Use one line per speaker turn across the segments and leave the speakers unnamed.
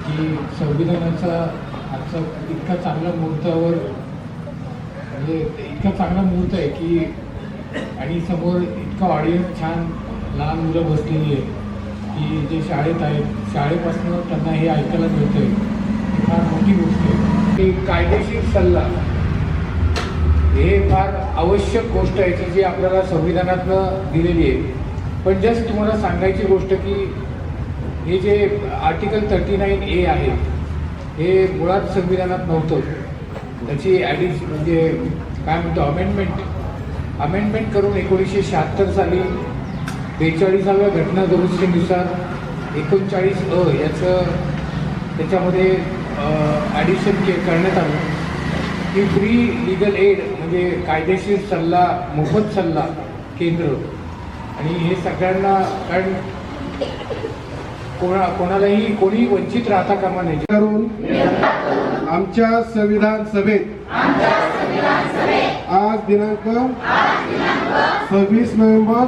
की संविधानाचा आजचा इतका चांगला मुहूर्तावर म्हणजे इतका चांगला मुहूर्त आहे की आणि समोर इतका ऑडियन्स छान लहान मुलं बसलेली आहे की जे शाळेत आहेत शाळेपासून त्यांना हे ऐकायला मिळतं आहे ही फार मोठी गोष्ट आहे. की कायदेशीर सल्ला हे फार आवश्यक गोष्ट आहे की जी आपल्याला संविधानातनं दिलेली आहे. पण जस्ट तुम्हाला सांगायची गोष्ट की हे जे आर्टिकल 39A आहे हे मुळात संविधानात नव्हतं. त्याची म्हणजे काय म्हणतो अमेंडमेंट करून 1976 साली 42व्या घटना दुरुस्तीनुसार 39A याचं त्याच्यामध्ये ॲडिशन करण्यात आलं की फ्री लिगल एड म्हणजे कायदेशीर सल्ला मोफत सल्ला केंद्र आणि हे सगळ्यांना कारण कोणालाही कोणी वंचित राहता कामा नये
करून आमच्या संविधान सभेत आज दिनांक 26 नोव्हेंबर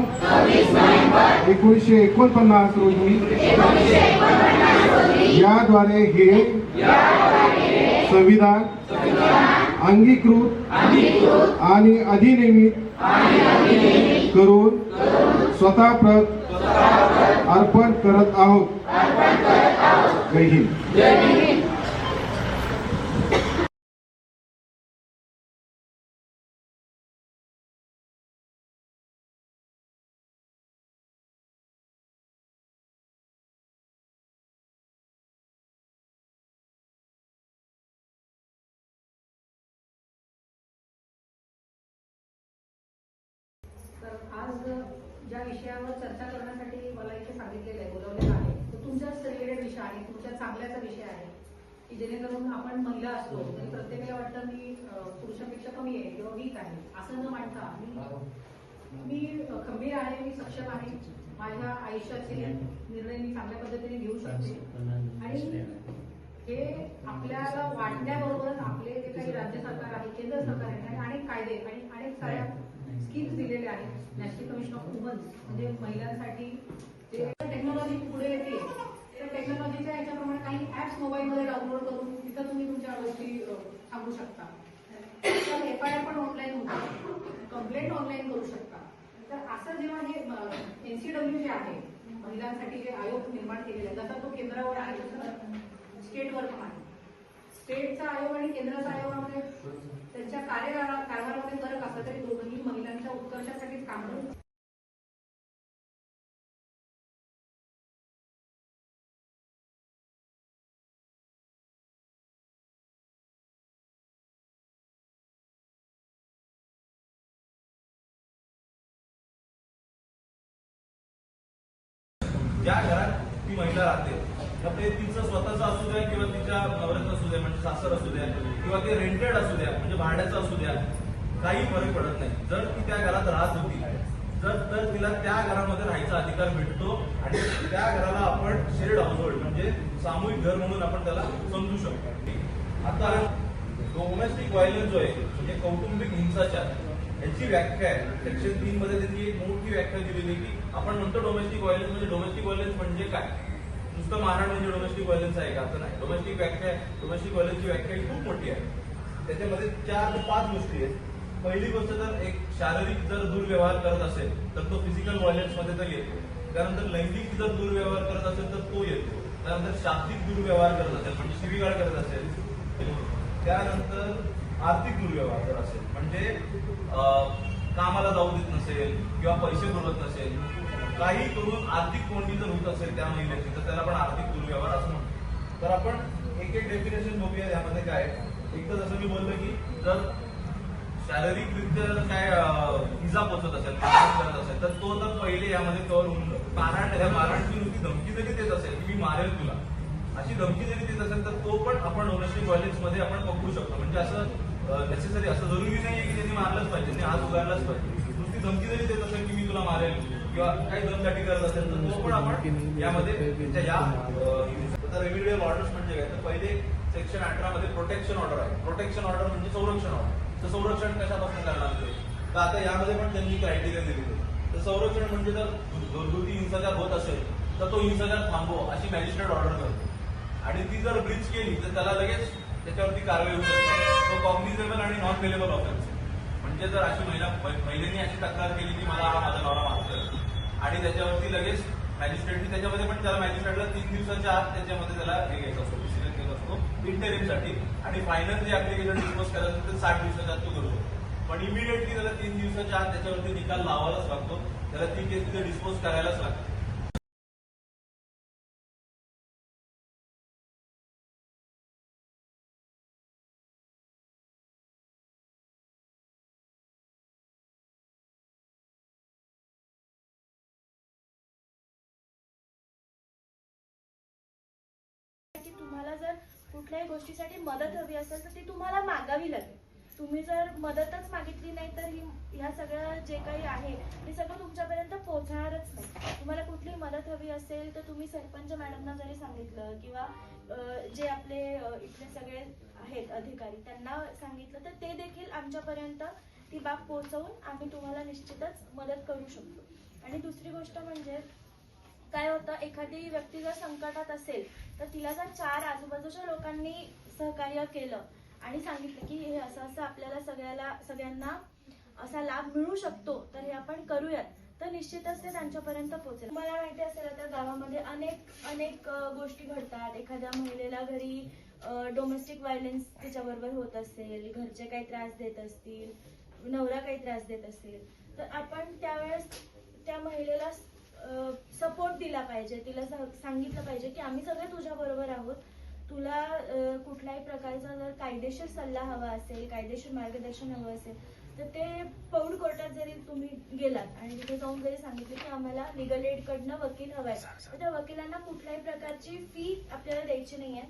1949 रोजी याद्वारे हे संविधान अंगीकृत आणि अधिनियमित करून स्वतः प्रत अर्पण करत आहोत. जय हिंद.
तर आज ज्या विषयावर चर्चा करण्यासाठी मला इथे सांगितलेलं आहे बोलवलेलं आहे तो तुमच्याच रिलेटेड विषय आहे तुमच्या चांगल्याचा विषय आहे की जेणेकरून आपण महिला असतो तरी प्रत्येकाला वाटतं मी पुरुषापेक्षा कमी आहे किंवा वीक आहे असं न मानता मी खंबीर आहे मी सक्षम आहे माझ्या आयुष्याचे निर्णय मी चांगल्या पद्धतीने घेऊ शकते आणि हे आपल्याला वाटण्याबरोबरच आपले जे काही राज्य सरकार आहे केंद्र सरकार आहे आणि अनेक कायदे आणि अनेक साऱ्या स्कीम्स दिलेले आहेत. नॅशनल कमिशन ऑफ वुमन्स म्हणजे महिलांसाठी जे टेक्नॉलॉजी पुढे येते त्या टेक्नॉलॉजीच्या याच्याप्रमाणे काही ऍप्स मोबाईलमध्ये डाउनलोड करून तिथं तुम्ही तुमच्या गोष्टी सांगू शकता. FIR पण ऑनलाईन होतं कंप्लेंट ऑनलाईन करू शकता. तर असं जेव्हा हे NCW जे आहे महिलांसाठी जे आयोग निर्माण केलेले आहे जसा तो केंद्रावर आहे तसं स्टेटवर पण आहे. स्टेटचा आयोग आणि केंद्राच्या आयोगामध्ये त्यांच्या कारभारामध्ये फरक असला तरी दोघंही महिलांच्या उत्कर्षासाठीच काम करतात.
ज्या घरात ती महिला राहते तर ते तिचं स्वतःचं असू द्या किंवा तिच्या नवऱ्याचं असू द्या म्हणजे सासर असू द्या किंवा ते रेंटेड असू द्या म्हणजे भाड्याचं असू द्या काही फरक पडत नाही. जर ती त्या घरात राहत होती तर तिला त्या घरामध्ये राहायचा अधिकार भेटतो आणि त्या घराला आपण शेअर्ड हाऊसहोल्ड म्हणजे सामूहिक घर म्हणून आपण त्याला समजू शकतो. आता डोमेस्टिक व्हायलन्स जो आहे म्हणजे कौटुंबिक हिंसाचार याची व्याख्या आहे सेक्शन 3 मध्ये त्यांनी एक मोठी व्याख्या दिलेली की आपण म्हणतो डोमेस्टिक व्हायलन्स म्हणजे काय नुसतं मारहाण म्हणजे डोमेस्टिक व्हायलन्स आहे का असं नाही. डोमेस्टिक व्हायलन्सची व्याख्या ही खूप मोठी आहे. त्याच्यामध्ये 4 ते 5 गोष्टी आहेत. पहिली गोष्ट तर एक शारीरिक जर दुर्व्यवहार करत असेल तर तो फिजिकल व्हायलन्स मध्ये तर येतो. त्यानंतर लैंगिक जर दुर्व्यवहार करत असेल तर तो येतो. त्यानंतर शाब्दिक दुर्व्यवहार करत असेल म्हणजे शिवीगाळ करत असेल. त्यानंतर आर्थिक दुर्व्यवहार जर असेल म्हणजे कामाला जाऊ देत नसेल किंवा पैसे पुरवत नसेल काही करून आर्थिक कोंडी जर होत असेल त्या महिलेची तर त्याला आपण आर्थिक दुर्व्यवहार असं म्हणतो. तर आपण एक डेफिनेशन बघूया यामध्ये काय. एक तर जसं मी बोललो की जर शारीरिकरित्या काय इजा पोचत असेल करत असेल तर तो तर पहिले यामध्ये कव्हर होऊन जातो. मारहाणची नुसती धमकी जरी देत असेल की मी मारेल तुला अशी धमकी जरी देत असेल तर तो पण आपण डोमेस्टिक व्हायलन्स मध्ये आपण पकडू शकतो. म्हणजे असं नेसेसरी असं जरुरी नाहीये की त्यांनी मारलंच पाहिजे त्यांनी हात उगारलाच पाहिजे. नुसती धमकी जरी देत असेल की मी तुला मारेल किंवा काही दमदाटी करत असेल तर तो पण आपण यामध्ये रेमिडियल ऑर्डर्स म्हणजे काय तर पहिले सेक्शन 18 मध्ये प्रोटेक्शन ऑर्डर आहे. प्रोटेक्शन ऑर्डर म्हणजे संरक्षण ऑर्डर. तर संरक्षण कशापासून करणार तर आता यामध्ये पण त्यांनी क्रायटेरिया दिलेले. तर संरक्षण म्हणजे जर घरगुती हिंसाचार होत असेल तर तो हिंसाचार थांबव अशी मॅजिस्ट्रेट ऑर्डर करतो. आणि ती जर ब्रीच केली तर त्याला लगेच त्याच्यावरती कारवाई होऊ शकते. तो कॉग्निझेबल आणि नॉन पेलेबल ऑफेन्स. म्हणजे जर अशी महिलेने अशी तक्रार केली की मला हा माझा नवरा मारतोय आणि त्याच्यावरती लगेच मॅजिस्ट्रेटने त्याच्यामध्ये पण त्याला मॅजिस्ट्रेटला 3 दिवसाच्या आत त्याच्यामध्ये त्याला हे घ्यायचा असतो, डिसिजन घ्यायचा असतो इंटरिमसाठी. आणि फायनल जे ऍप्लिकेशन डिस्पोज करायचं ते 60 दिवसाच्या आत तो करतो. पण इमिडिएटली त्याला 3 दिवसाच्या आत त्याच्यावरती निकाल लावायलाच लागतो. त्याला ती केस तिथे डिस्पोज करायलाच लागते.
की तुम्हाला जर कुठल्याही गोष्टीसाठी मदत हवी असेल तर ती तुम्हाला मागावी लागेल. तुम्ही जर मदतच मागितली नाही तर ह्या सगळं जे काही आहे ते सगळं तुमच्यापर्यंत पोहोचणारच नाही. तुम्हाला कुठली मदत हवी असेल तर तुम्ही सरपंच मॅडमना जरी सांगितलं किंवा जे आपले इथले सगळे आहेत अधिकारी त्यांना सांगितलं तर ते देखील आमच्यापर्यंत ती बाब पोहोचवून आम्ही तुम्हाला निश्चितच मदत करू शकतो. आणि दुसरी गोष्ट म्हणजे काय होतं, एखादी व्यक्ती जर संकटात असेल तर तिला जर 4 आजूबाजूच्या लोकांनी सहकार्य केलं आणि सांगितलं की हे असं असं आपल्याला सगळ्यांना असा लाभ मिळू शकतो तर हे आपण करूयात, तर निश्चितच ते त्यांच्यापर्यंत पोहोचेल. मला माहिती असेल आता गावामध्ये अनेक गोष्टी घडतात. एखाद्या महिलेला घरी डोमेस्टिक व्हायलन्स तिच्याबरोबर होत असेल, घरचे काही त्रास देत असतील, नवरा काही त्रास देत असेल, तर आपण त्यावेळेस त्या महिलेला सपोर्ट दिला पाहिजे. तिला सांगितलं पाहिजे की आम्ही सगळे तुझ्या बरोबर आहोत. तुला कुठल्याही प्रकारचा जर कायदेशीर सल्ला हवा असेल, कायदेशीर मार्गदर्शन हवं असेल तर ते पौड कोर्टात जरी तुम्ही गेलात आणि तिथे जाऊन जरी सांगितलं की आम्हाला लिगल एड कडनं वकील हवाय, तर त्या वकिलांना कुठल्याही प्रकारची फी आपल्याला द्यायची नाहीये.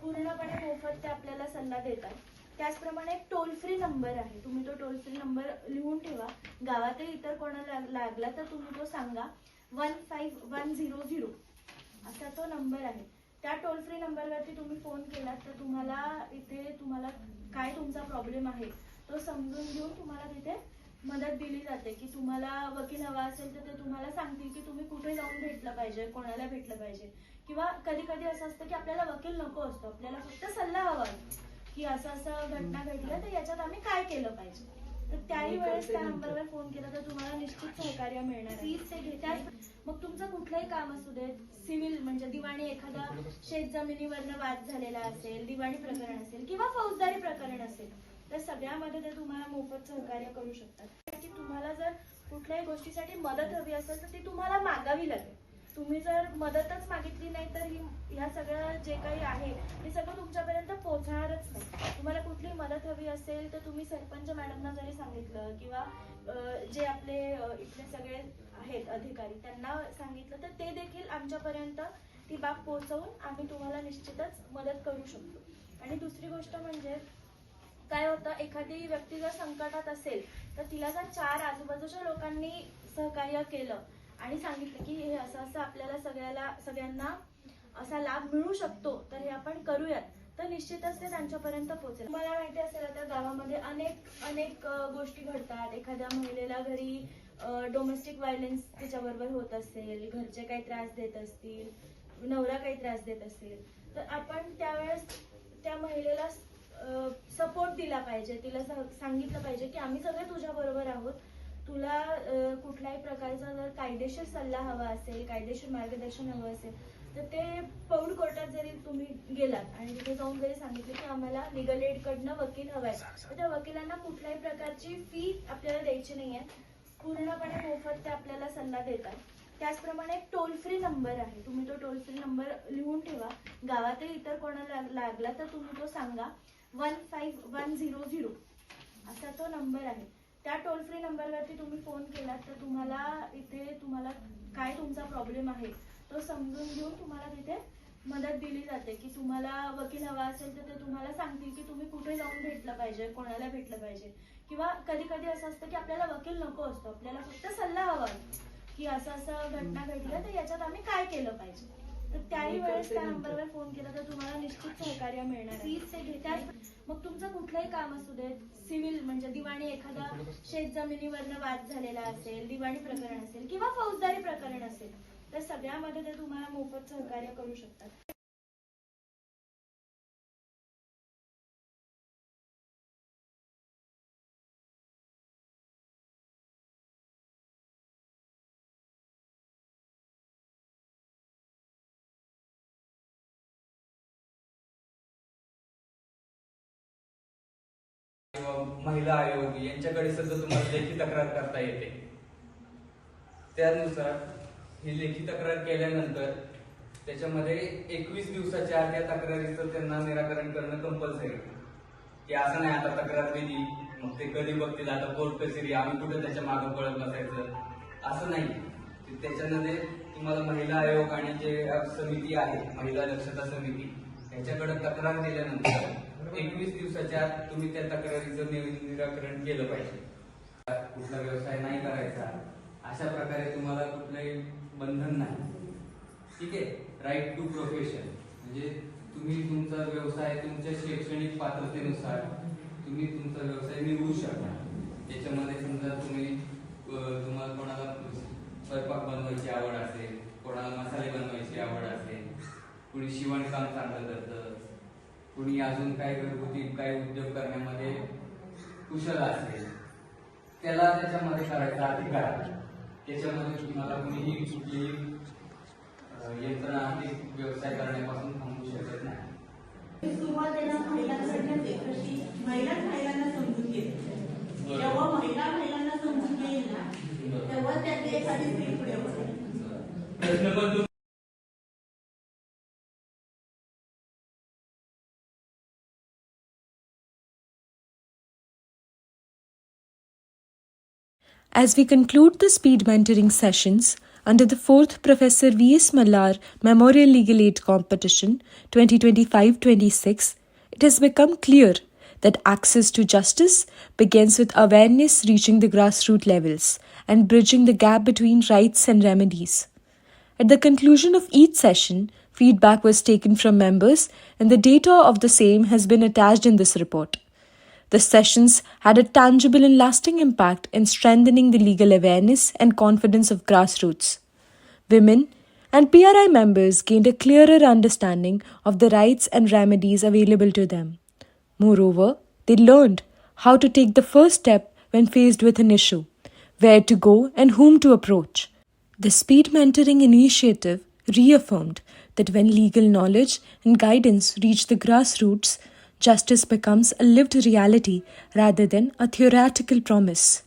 पूर्णपणे मोफत ते आपल्याला सल्ला देतात. त्याचप्रमाणे एक टोल फ्री नंबर आहे. तुम्ही तो टोल फ्री नंबर लिहून ठेवा. गावातही इतर कोणाला लागला तर तुम्ही तो सांगा. 15100 असा तो नंबर आहे. त्या टोल फ्री नंबरवरती तुम्ही फोन केलात तर तुम्हाला काय तुमचा प्रॉब्लेम आहे तो समजून घेऊन तुम्हाला तिथे मदत दिली जाते. की तुम्हाला वकील हवा असेल तर ते तुम्हाला सांगतील की तुम्ही कुठे जाऊन भेटलं पाहिजे, कोणाला भेटलं पाहिजे. किंवा कधी कधी असं असतं की आपल्याला वकील नको असतो, आपल्याला फक्त सल्ला हवा की असं असं घटना घडलं तर याच्यात आम्ही काय केलं पाहिजे. तर त्याही वेळेस त्या नंबरवर फोन केला तर तुम्हाला निश्चित सहकार्य मिळणार. फीस ते घेतात. मग तुमचं कुठलंही काम असू दे, सिव्हिल म्हणजे दिवाणी, एखादा शेत जमिनीवरनं वाद झालेला असेल, दिवाणी प्रकरण असेल किंवा फौजदारी प्रकरण असेल, तर सगळ्यामध्ये ते तुम्हाला मोफत सहकार्य करू शकतात. की तुम्हाला जर कुठल्याही गोष्टीसाठी मदत हवी असेल तर ती तुम्हाला मागावी लागेल. तुम्ही जर मदतच मागितली नाही तर ह्या सगळं जे काही आहे ते सगळं तुमच्यापर्यंत पोहोचणारच नाही. तुम्हाला कुठली मदत हवी असेल तर तुम्ही सरपंच मॅडमना जरी सांगितलं किंवा जे आपले इथले सगळे आहेत अधिकारी त्यांना सांगितलं तर ते देखील आमच्यापर्यंत ती बाब पोहोचवून आम्ही तुम्हाला निश्चितच मदत करू शकतो. आणि दुसरी गोष्ट म्हणजे काय होतं, एखादी व्यक्ती जर संकटात असेल तर तिला जर 4 आजूबाजूच्या लोकांनी सहकार्य केलं आणि सांगितलं की हे असं असं आपल्याला सगळ्यांना असा लाभ मिळू शकतो तर हे आपण करूयात, तर निश्चितच ते त्यांच्यापर्यंत पोहोचेल. मला माहिती असेल आता गावामध्ये अनेक गोष्टी घडतात. एखाद्या महिलेला घरी डोमेस्टिक व्हायलन्स तिच्याबरोबर होत असेल, घरचे काही त्रास देत असतील, नवरा काही त्रास देत असेल, तर आपण त्यावेळेस त्या महिलेला सपोर्ट दिला पाहिजे. तिला सांगितलं पाहिजे की आम्ही सगळे तुझ्या बरोबर आहोत. तुला कुठल्याही प्रकारचा जर कायदेशीर सल्ला हवा असेल, कायदेशीर मार्गदर्शन हवं असेल, तर ते पौड कोर्टात जरी तुम्ही गेलात आणि तिथे जाऊन जरी सांगितलं की आम्हाला लिगल एड कडनं वकील हवाय, तर त्या वकिलांना कुठल्याही प्रकारची फी आपल्याला द्यायची नाहीये. पूर्णपणे मोफत ते आपल्याला सल्ला देतात. त्याचप्रमाणे एक टोल फ्री नंबर आहे. तुम्ही तो टोल फ्री नंबर लिहून ठेवा. गावातही इतर कोणाला लागला तर तुम्ही तो सांगा. 15100 असा तो नंबर आहे. त्या टोल फ्री नंबरवरती तुम्ही फोन केलात तर तुम्हाला काय तुमचा प्रॉब्लेम आहे तो समजून घेऊन तुम्हाला तिथे मदत दिली जाते. की तुम्हाला वकील हवा असेल तर ते तुम्हाला सांगतील की तुम्ही कुठे जाऊन भेटलं पाहिजे, कोणाला भेटलं पाहिजे. किंवा कधी कधी असं असतं की आपल्याला वकील नको असतो, आपल्याला फक्त सल्ला हवा की असं असं घटना घडलं तर याच्यात आम्ही काय केलं पाहिजे. तर त्याही वेळेस त्या नंबरवर फोन केला तर तुम्हाला निश्चित सहकार्य मिळणार. फीस ते घेतात. मग तुमचं कुठलंही काम असू दे, सिव्हिल म्हणजे दिवाणी, एखादा शेत जमिनीवरनं वाद झालेला असेल, दिवाणी प्रकरण असेल किंवा फौजदारी प्रकरण असेल, तर सगळ्यामध्ये ते तुम्हाला मोफत सहकार्य करू शकतात.
किंवा महिला आयोग यांच्याकडे सुद्धा तुम्हाला लेखी तक्रार करता येते. त्यानुसार ही लेखी तक्रार केल्यानंतर त्याच्यामध्ये 21 दिवसाच्या आत या तक्रारीचं त्यांना निराकरण करणं कंपल्सरी आहे. की असं नाही आता तक्रार दिली मग ते कधी बघतील आता कोर्ट कचेरी आम्ही कुठे त्याच्या मागे पळत बसायचं असं नाही. त्याच्यामध्ये तुम्हाला महिला आयोग आणि जे समिती आहे महिला दक्षता समिती यांच्याकडे तक्रार दिल्यानंतर 21 दिवसाच्या आत तुम्ही त्या तक्रारीचं निराकरण केलं पाहिजे. कुठला व्यवसाय नाही करायचा अशा प्रकारे तुम्हाला कुठलंही बंधन नाही. ठीक आहे. राईट टू प्रोफेशन म्हणजे तुम्ही तुमचा व्यवसाय तुमच्या शैक्षणिक पात्रतेनुसार तुम्ही तुमचा व्यवसाय निवडू शकता. त्याच्यामध्ये समजा तुम्हाला कोणाला स्वयंपाक बनवायची आवड असेल, कोणाला मसाले बनवायची आवड असेल, कुणी शिवणकाम चांगलं करतं, कुणी अजून काय घरगुती काय उद्योग करण्यामध्ये कुशल असेल त्याला त्याच्यामध्ये करायचा अधिकार आहे. त्याच्यामध्ये तुम्हाला कुणीही कुठलीही यंत्रणा आर्थिक व्यवसाय करण्यापासून थांबवू शकत नाही.
सुरुवातीला महिलांकडनं कशी महिलांना समजून घेते. जेव्हा महिलांना समजून घेईल ना तेव्हा त्यातली एखादी स्त्री पुढे होते.
As we conclude the speed mentoring sessions under the 4th Professor V.S. Mallar Memorial Legal Aid Competition 2025-26, it has become clear that access to justice begins with awareness reaching the grassroots levels and bridging the gap between rights and remedies. At the conclusion of each session, feedback was taken from members and the data of the same has been attached in this report. The sessions had a tangible and lasting impact in strengthening the legal awareness and confidence of grassroots. Women and PRI members gained a clearer understanding of the rights and remedies available to them. Moreover, they learned how to take the first step when faced with an issue, where to go and whom to approach. The Speed Mentoring Initiative reaffirmed that when legal knowledge and guidance reach the grassroots, justice becomes a lived reality rather than a theoretical promise.